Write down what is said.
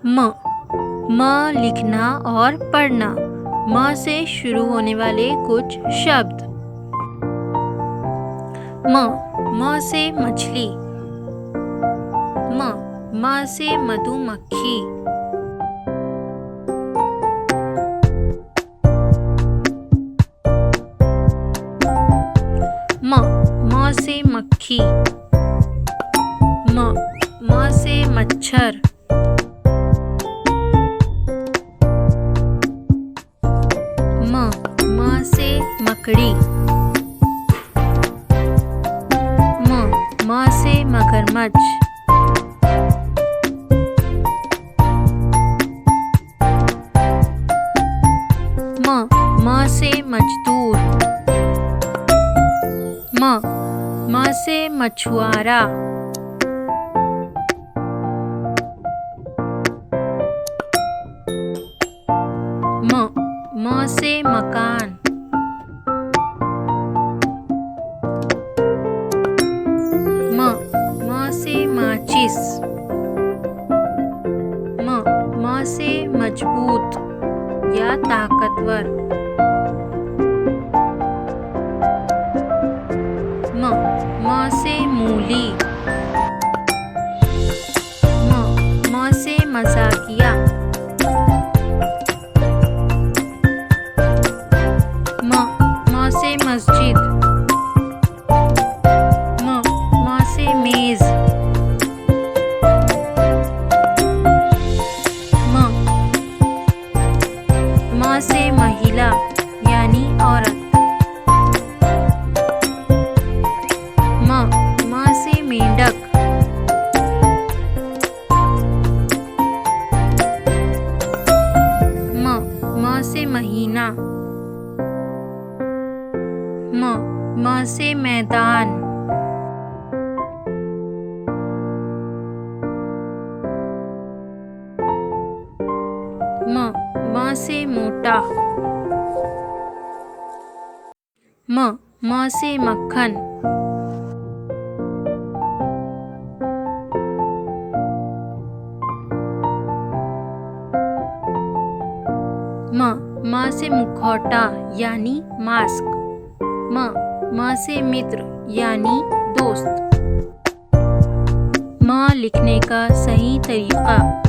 म लिखना और पढ़ना। म से शुरू होने वाले कुछ शब्द। म से मछली। म से मधुमक्खी। म से मक्खी। म से मच्छर। म से मकड़ी। म से मगरमच्छ। म से मजदूर। म से मछुआरा। म से मकान। म से माचिस। म से मजबूत या ताकतवर। म से मूली। म से मजाकिया। म से मस्जिद। म से मेज। म से महिला यानी औरत। म से मेंढक। म से महीना। म से मैदान। म से मोटा। म से मक्खन। म से मुखौटा यानी मास्क। म से मित्र यानी दोस्त। म लिखने का सही तरीका।